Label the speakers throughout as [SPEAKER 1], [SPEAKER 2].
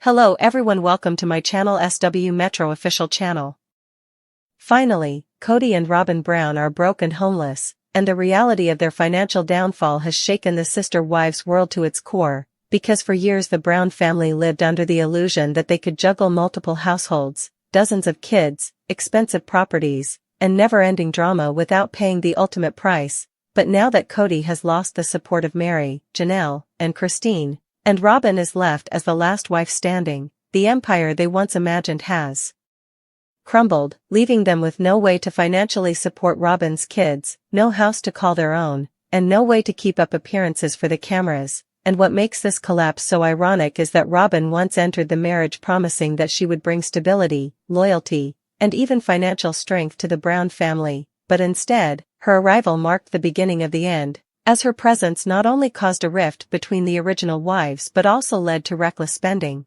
[SPEAKER 1] Hello everyone, welcome to my channel SW Metro official channel. Finally, Kody and Robyn Brown are broke and homeless, and the reality of their financial downfall has shaken the sister wives' world to its core, because for years the Brown family lived under the illusion that they could juggle multiple households, dozens of kids, expensive properties, and never-ending drama without paying the ultimate price. But now that Kody has lost the support of Mary, Janelle, and Christine, and Robyn is left as the last wife standing, the empire they once imagined has crumbled, leaving them with no way to financially support Robyn's kids, no house to call their own, and no way to keep up appearances for the cameras. And what makes this collapse so ironic is that Robyn once entered the marriage promising that she would bring stability, loyalty, and even financial strength to the Brown family, but instead, her arrival marked the beginning of the end, as her presence not only caused a rift between the original wives but also led to reckless spending,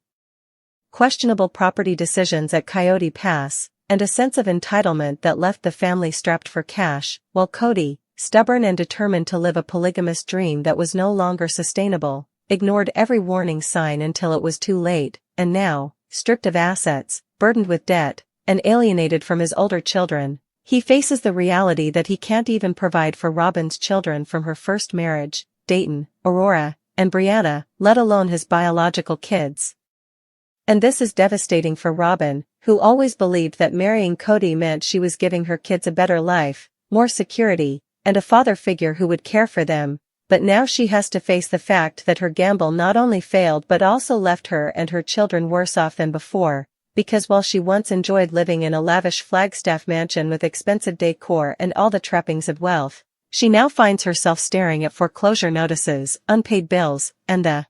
[SPEAKER 1] questionable property decisions at Coyote Pass, and a sense of entitlement that left the family strapped for cash, while Kody, stubborn and determined to live a polygamous dream that was no longer sustainable, ignored every warning sign until it was too late, and now, stripped of assets, burdened with debt, and alienated from his older children, he faces the reality that he can't even provide for Robyn's children from her first marriage, Dayton, Aurora, and Brianna, let alone his biological kids. And this is devastating for Robyn, who always believed that marrying Kody meant she was giving her kids a better life, more security, and a father figure who would care for them, but now she has to face the fact that her gamble not only failed but also left her and her children worse off than before, because while she once enjoyed living in a lavish Flagstaff mansion with expensive decor and all the trappings of wealth, she now finds herself staring at foreclosure notices, unpaid bills, and the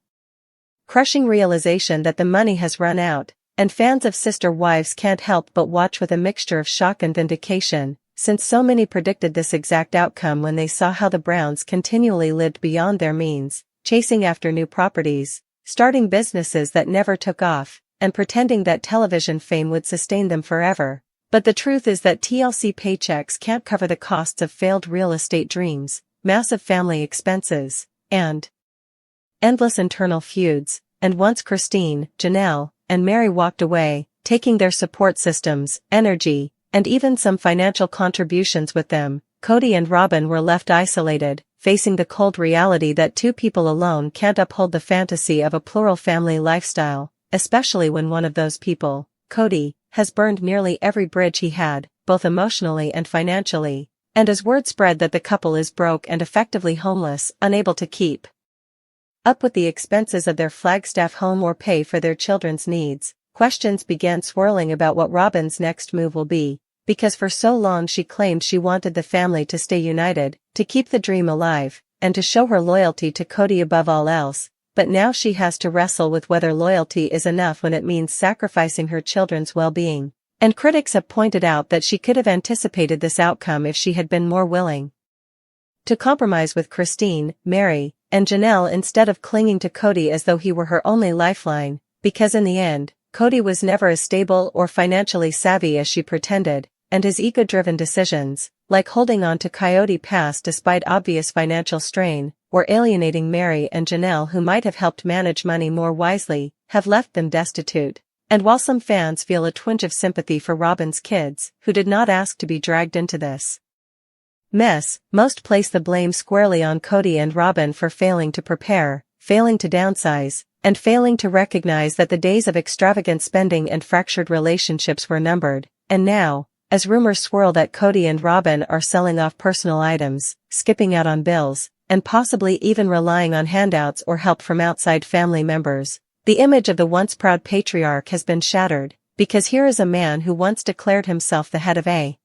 [SPEAKER 1] crushing realization that the money has run out, and fans of Sister Wives can't help but watch with a mixture of shock and vindication, since so many predicted this exact outcome when they saw how the Browns continually lived beyond their means, chasing after new properties, starting businesses that never took off, and pretending that television fame would sustain them forever. But the truth is that TLC paychecks can't cover the costs of failed real estate dreams, massive family expenses, and endless internal feuds. And once Christine, Janelle, and Mary walked away, taking their support systems, energy, and even some financial contributions with them, Kody and Robyn were left isolated, facing the cold reality that two people alone can't uphold the fantasy of a plural family lifestyle, especially when one of those people, Kody, has burned nearly every bridge he had, both emotionally and financially, and as word spread that the couple is broke and effectively homeless, unable to keep up with the expenses of their Flagstaff home or pay for their children's needs, questions began swirling about what Robyn's next move will be, because for so long she claimed she wanted the family to stay united, to keep the dream alive, and to show her loyalty to Kody above all else, but now she has to wrestle with whether loyalty is enough when it means sacrificing her children's well-being. And critics have pointed out that she could have anticipated this outcome if she had been more willing to compromise with Christine, Mary, and Janelle instead of clinging to Kody as though he were her only lifeline, because in the end, Kody was never as stable or financially savvy as she pretended, and his ego-driven decisions, like holding on to Coyote Pass despite obvious financial strain, or alienating Mary and Janelle who might have helped manage money more wisely, have left them destitute. And while some fans feel a twinge of sympathy for Robyn's kids, who did not ask to be dragged into this mess, most place the blame squarely on Kody and Robyn for failing to prepare, failing to downsize, and failing to recognize that the days of extravagant spending and fractured relationships were numbered. And now, as rumors swirl that Kody and Robyn are selling off personal items, skipping out on bills, and possibly even relying on handouts or help from outside family members, the image of the once proud patriarch has been shattered, because here is a man who once declared himself the head of a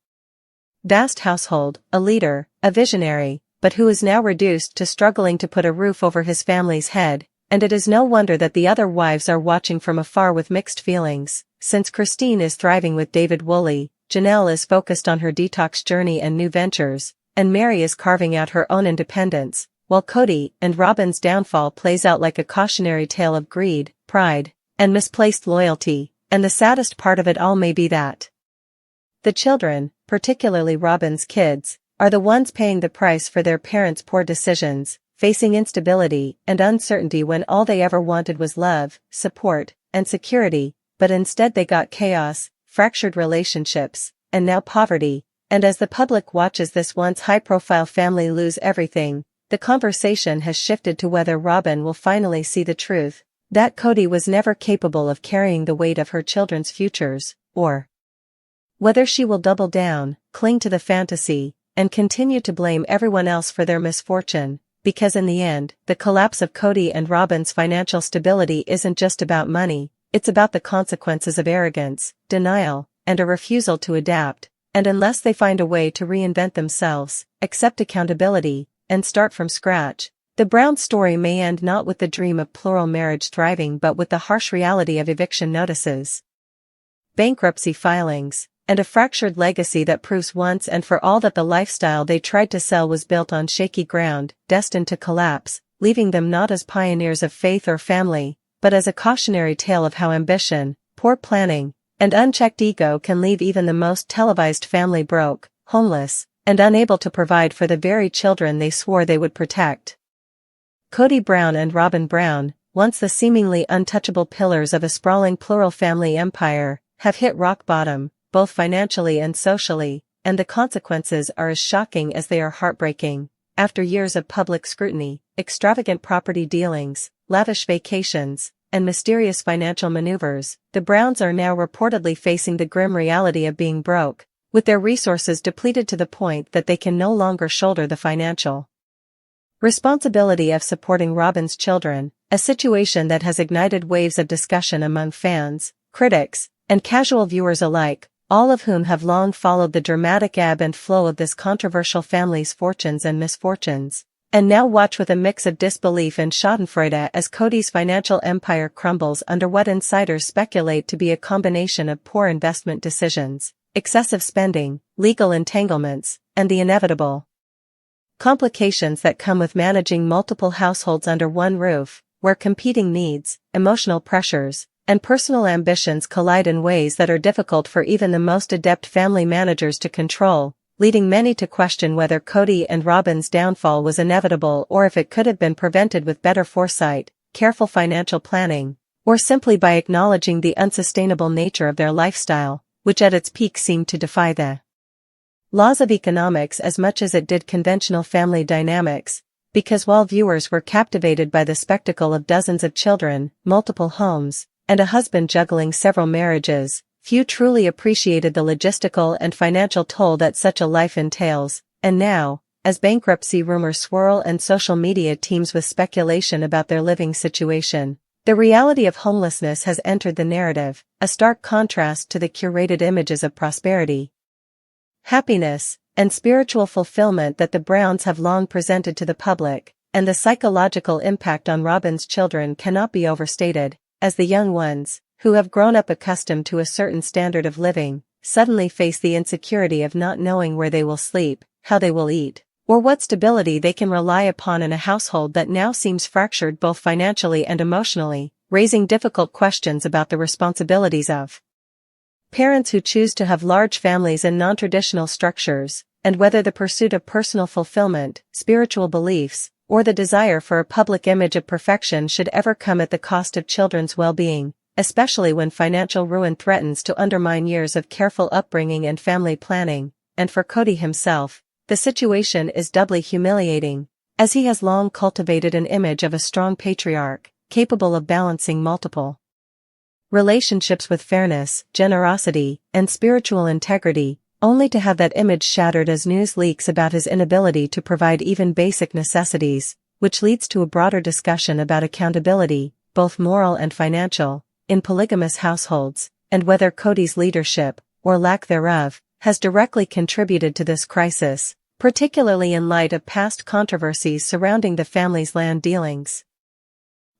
[SPEAKER 1] vast household, a leader, a visionary, but who is now reduced to struggling to put a roof over his family's head, and it is no wonder that the other wives are watching from afar with mixed feelings, since Christine is thriving with David Woolley, Janelle is focused on her detox journey and new ventures, and Mary is carving out her own independence, while Kody and Robyn's downfall plays out like a cautionary tale of greed, pride, and misplaced loyalty, and the saddest part of it all may be that the children, particularly Robyn's kids, are the ones paying the price for their parents' poor decisions, facing instability and uncertainty when all they ever wanted was love, support, and security, but instead they got chaos, fractured relationships, and now poverty. And as the public watches this once high-profile family lose everything, the conversation has shifted to whether Robyn will finally see the truth, that Kody was never capable of carrying the weight of her children's futures, or whether she will double down, cling to the fantasy, and continue to blame everyone else for their misfortune, because in the end, the collapse of Kody and Robyn's financial stability isn't just about money, it's about the consequences of arrogance, denial, and a refusal to adapt, and unless they find a way to reinvent themselves, accept accountability, and start from scratch, the Brown story may end not with the dream of plural marriage thriving but with the harsh reality of eviction notices, bankruptcy filings, and a fractured legacy that proves once and for all that the lifestyle they tried to sell was built on shaky ground, destined to collapse, leaving them not as pioneers of faith or family, but as a cautionary tale of how ambition, poor planning, and unchecked ego can leave even the most televised family broke, homeless, and unable to provide for the very children they swore they would protect. Kody Brown and Robyn Brown, once the seemingly untouchable pillars of a sprawling plural family empire, have hit rock bottom, both financially and socially, and the consequences are as shocking as they are heartbreaking. After years of public scrutiny, extravagant property dealings, lavish vacations, and mysterious financial maneuvers, the Browns are now reportedly facing the grim reality of being broke, with their resources depleted to the point that they can no longer shoulder the financial responsibility of supporting Robyn's children, a situation that has ignited waves of discussion among fans, critics, and casual viewers alike, all of whom have long followed the dramatic ebb and flow of this controversial family's fortunes and misfortunes, and now watch with a mix of disbelief and schadenfreude as Kody's financial empire crumbles under what insiders speculate to be a combination of poor investment decisions, excessive spending, legal entanglements, and the inevitable complications that come with managing multiple households under one roof, where competing needs, emotional pressures, and personal ambitions collide in ways that are difficult for even the most adept family managers to control, leading many to question whether Kody and Robyn's downfall was inevitable or if it could have been prevented with better foresight, careful financial planning, or simply by acknowledging the unsustainable nature of their lifestyle, which at its peak seemed to defy the laws of economics as much as it did conventional family dynamics, because while viewers were captivated by the spectacle of dozens of children, multiple homes, and a husband juggling several marriages, few truly appreciated the logistical and financial toll that such a life entails, and now, as bankruptcy rumors swirl and social media teems with speculation about their living situation, the reality of homelessness has entered the narrative, a stark contrast to the curated images of prosperity, happiness, and spiritual fulfillment that the Browns have long presented to the public, and the psychological impact on Robyn's children cannot be overstated, as the young ones, who have grown up accustomed to a certain standard of living, suddenly face the insecurity of not knowing where they will sleep, how they will eat, or what stability they can rely upon in a household that now seems fractured both financially and emotionally, raising difficult questions about the responsibilities of parents who choose to have large families in non-traditional structures, and whether the pursuit of personal fulfillment, spiritual beliefs, or the desire for a public image of perfection should ever come at the cost of children's well-being, especially when financial ruin threatens to undermine years of careful upbringing and family planning. And for Kody himself, the situation is doubly humiliating, as he has long cultivated an image of a strong patriarch, capable of balancing multiple relationships with fairness, generosity, and spiritual integrity, only to have that image shattered as news leaks about his inability to provide even basic necessities, which leads to a broader discussion about accountability, both moral and financial, in polygamous households, and whether Kody's leadership, or lack thereof, has directly contributed to this crisis, particularly in light of past controversies surrounding the family's land dealings,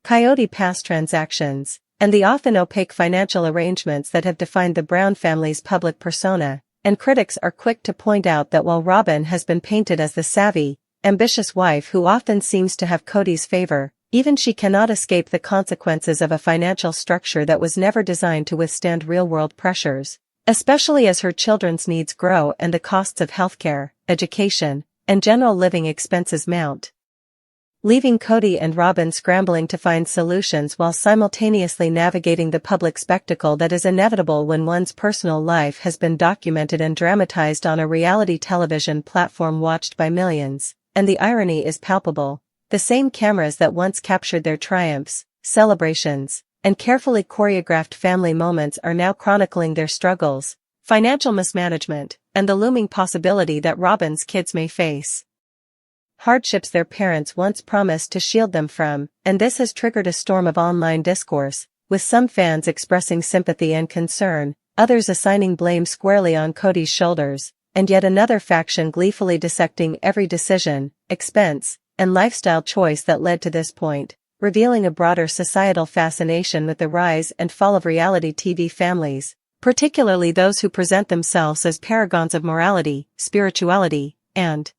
[SPEAKER 1] coyote pass transactions, and the often opaque financial arrangements that have defined the Brown family's public persona. And critics are quick to point out that while Robyn has been painted as the savvy, ambitious wife who often seems to have Kody's favor, even she cannot escape the consequences of a financial structure that was never designed to withstand real-world pressures, especially as her children's needs grow and the costs of healthcare, education, and general living expenses mount. leaving Kody and Robyn scrambling to find solutions while simultaneously navigating the public spectacle that is inevitable when one's personal life has been documented and dramatized on a reality television platform watched by millions. And the irony is palpable. The same cameras that once captured their triumphs, celebrations, and carefully choreographed family moments are now chronicling their struggles, financial mismanagement, and the looming possibility that Robyn's kids may face hardships their parents once promised to shield them from, and this has triggered a storm of online discourse, with some fans expressing sympathy and concern, others assigning blame squarely on Kody's shoulders, and yet another faction gleefully dissecting every decision, expense, and lifestyle choice that led to this point, revealing a broader societal fascination with the rise and fall of reality TV families, particularly those who present themselves as paragons of morality, spirituality, and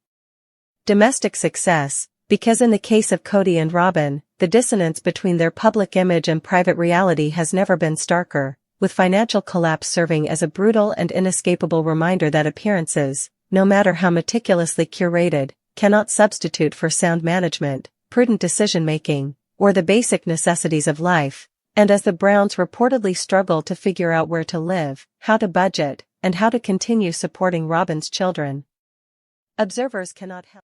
[SPEAKER 1] domestic success, because in the case of Kody and Robyn, the dissonance between their public image and private reality has never been starker, with financial collapse serving as a brutal and inescapable reminder that appearances, no matter how meticulously curated, cannot substitute for sound management, prudent decision-making, or the basic necessities of life. And as the Browns reportedly struggle to figure out where to live, how to budget, and how to continue supporting Robyn's children, observers cannot help